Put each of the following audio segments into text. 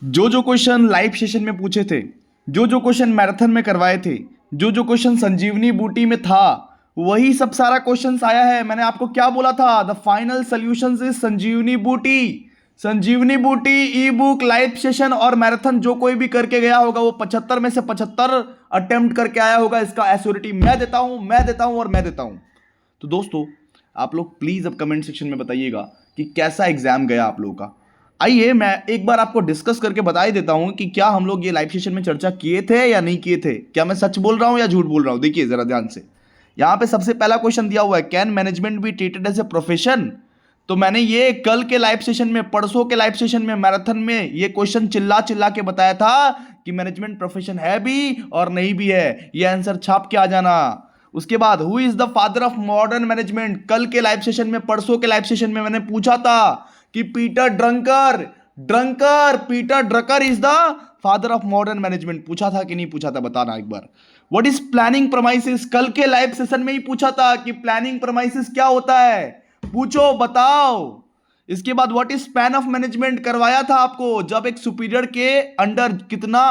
जो question live session में पूछे थे, जो क्वेश्चन मैराथन में करवाए थे, जो क्वेश्चन संजीवनी बूटी में था, वही सब सारा क्वेश्चंस आया है। मैंने आपको क्या बोला था? द फाइनल सॉल्यूशंस इज संजीवनी बूटी। संजीवनी बूटी ई बुक, लाइव सेशन और मैराथन जो कोई भी करके गया होगा वो 75 में से 75 अटेम्प्ट करके आया होगा। इसका एश्योरिटी मैं देता हूं और मैं देता हूं। तो दोस्तों आप लोग प्लीज अब कमेंट सेक्शन में बताइएगा कि कैसा एग्जाम गया आप लोगों का। आइए मैं एक बार आपको डिस्कस करके बता ही देता हूं कि क्या हम लोग ये लाइव सेशन में चर्चा किए थे या नहीं किए थे। क्या मैं सच बोल रहा हूं या झूठ बोल रहा हूं? देखिए जरा ध्यान से। यहां पे सबसे पहला क्वेश्चन दिया हुआ है, can management be treated as a profession. तो मैंने ये कल के लाइव सेशन में, परसों के लाइव सेशन में, मैराथन में ये क्वेश्चन चिल्ला चिल्ला के बताया था कि मैनेजमेंट प्रोफेशन है भी और नहीं भी है। ये आंसर छाप के आ जाना। उसके बाद who is the father of modern management, कल के लाइव सेशन में, परसों के लाइव सेशन में मैंने पूछा था कि Peter Drucker is the father of modern management. पूछा था कि नहीं पूछा था? बताना एक बार। व्हाट इज प्लानिंग प्रमाइसिस, कल के लाइव सेशन में ही पूछा था कि प्लानिंग प्रमाइसिस क्या होता है, पूछो बताओ। इसके बाद what is span of management करवाया था आपको, जब एक सुपीरियर के अंडर कितना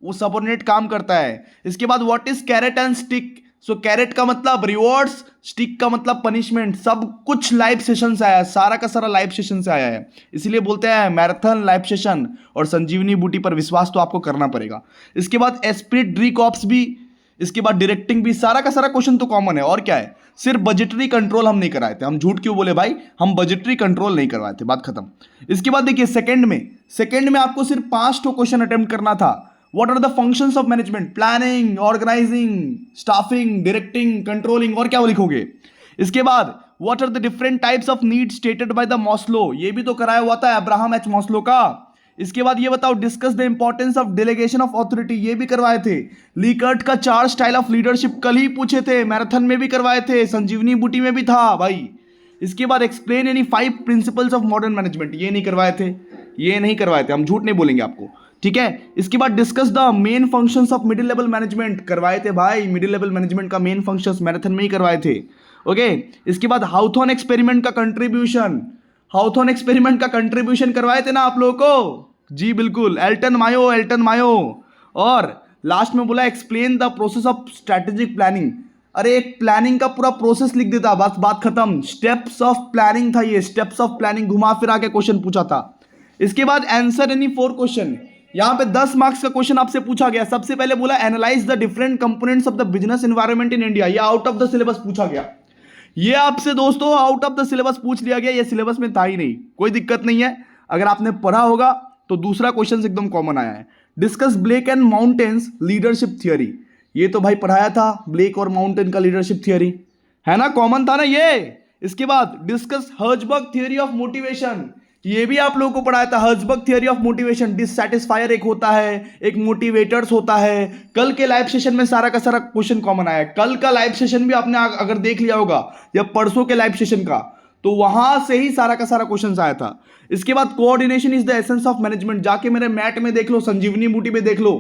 वो सबऑर्डिनेट काम करता है। इसके बाद what is carrot and stick, so carrot का मतलब रिवॉर्ड्स, स्टिक का मतलब पनिशमेंट। सब कुछ लाइव सेशन से आया है, सारा का सारा लाइव सेशन से आया है। इसीलिए बोलते हैं मैराथन, लाइव सेशन और संजीवनी बूटी पर विश्वास तो आपको करना पड़ेगा। इसके बाद एस्पिरिट ड्री कॉप्स भी, इसके बाद डायरेक्टिंग भी, सारा का सारा क्वेश्चन तो कॉमन है। और क्या है, सिर्फ बजटरी कंट्रोल हम नहीं कराए थे। हम झूठ क्यों बोले भाई, हम बजटरी कंट्रोल नहीं करवाए थे, बात खत्म। इसके बाद देखिए सेकंड में आपको सिर्फ 5 क्वेश्चन अटेम्प्ट करना था। What are the functions of management? Planning, organizing, staffing, directing, controlling, और क्या वो लिखोगे। इसके बाद what are the different types of needs stated by the Maslow, ये भी तो कराया हुआ था अब्राहम एच मॉस्लो का। इसके बाद ये बताओ discuss the importance of delegation of authority, ये भी करवाए थे। लीकर्ट का 4 स्टाइल ऑफ लीडरशिप कल ही पूछे थे, मैराथन में भी करवाए थे, संजीवनी बूटी में भी था भाई। इसके बाद explain any 5 principles of modern management, ये नहीं करवाए थे, हम झूठ नहीं बोलेंगे आपको, ठीक है। इसके बाद discuss the main functions of middle level management, करवाए थे भाई। मिडिल लेवल मैनेजमेंट का मेन फंक्शंस मैराथन में ही करवाए थे, ओके। इसके बाद हाउथॉर्न एक्सपेरिमेंट का कंट्रीब्यूशन करवाए थे ना आप लोगों को, जी बिल्कुल, एल्टन मायो। और लास्ट में बोला explain the process of strategic planning. अरे एक प्लानिंग का पूरा प्रोसेस लिख देता, बस बात खत्म। स्टेप्स ऑफ प्लानिंग था ये, स्टेप्स ऑफ प्लानिंग घुमा फिरा के क्वेश्चन पूछा था। इसके बाद आंसर एनी 4 क्वेश्चन, यहां पे 10 मार्क्स का क्वेश्चन आपसे पूछा गया। सबसे पहले बोला analyse the different components of the business environment in India, ये आउट ऑफ द सिलेबस पूछा गया। ये आपसे दोस्तों आउट ऑफ द सिलेबस पूछ लिया गया, ये सिलेबस में था ही नहीं, कोई दिक्कत नहीं है। अगर आपने पढ़ा होगा तो दूसरा क्वेश्चन एकदम कॉमन आया है। Discuss Blake and Mouton's leadership theory, ये तो भाई पढ़ाया था, ब्लेक और माउंटेन का लीडरशिप थियरी है ना, कॉमन था ना ये। इसके बाद discuss Herzberg theory of motivation, ये भी आप लोगों को पढ़ाया था। हर्जबर्ग थियरी ऑफ मोटिवेशन, डिससैटिस्फायर एक होता है, एक मोटिवेटर्स होता है। कल के लाइव सेशन में सारा का सारा क्वेश्चन कॉमन आया है। कल का लाइव सेशन भी आपने अगर देख लिया होगा या परसों के लाइव सेशन का, तो वहां से ही सारा का सारा क्वेश्चन आया था। इसके बाद coordination is the essence of management, जाके मेरे मैट में देख लो, संजीवनी बूटी में देख लो,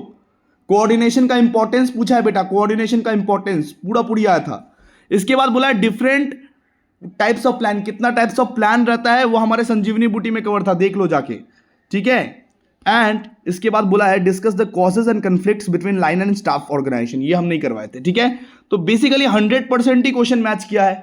कोऑर्डिनेशन का इंपॉर्टेंस पूछा है बेटा, कोऑर्डिनेशन का इंपॉर्टेंस पूरी आया था। इसके बाद बोला है डिफरेंट टाइप्स ऑफ प्लान, कितना टाइप्स ऑफ प्लान रहता है वो हमारे संजीवनी बूटी में कवर था, देख लो जाके, ठीक है। एंड इसके बाद बोला है discuss the causes and conflicts between line and staff organization, ये हम नहीं करवाए थे, ठीक है। तो बेसिकली 100% ही क्वेश्चन मैच किया है,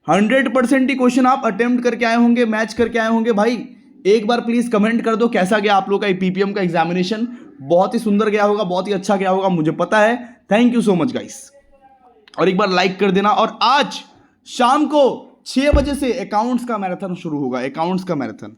100% ही क्वेश्चन आप अटेम्प्ट करके आए होंगे, मैच करके आए होंगे भाई। एक बार प्लीज कमेंट कर दो कैसा गया आप लोग का पीपीएम का एग्जामिनेशन। बहुत ही सुंदर गया होगा, बहुत ही अच्छा गया होगा, मुझे पता है। Thank you so much guys, और एक बार लाइक कर देना। और आज शाम को 6 बजे से अकाउंट्स का मैराथन शुरू होगा, अकाउंट्स का मैराथन।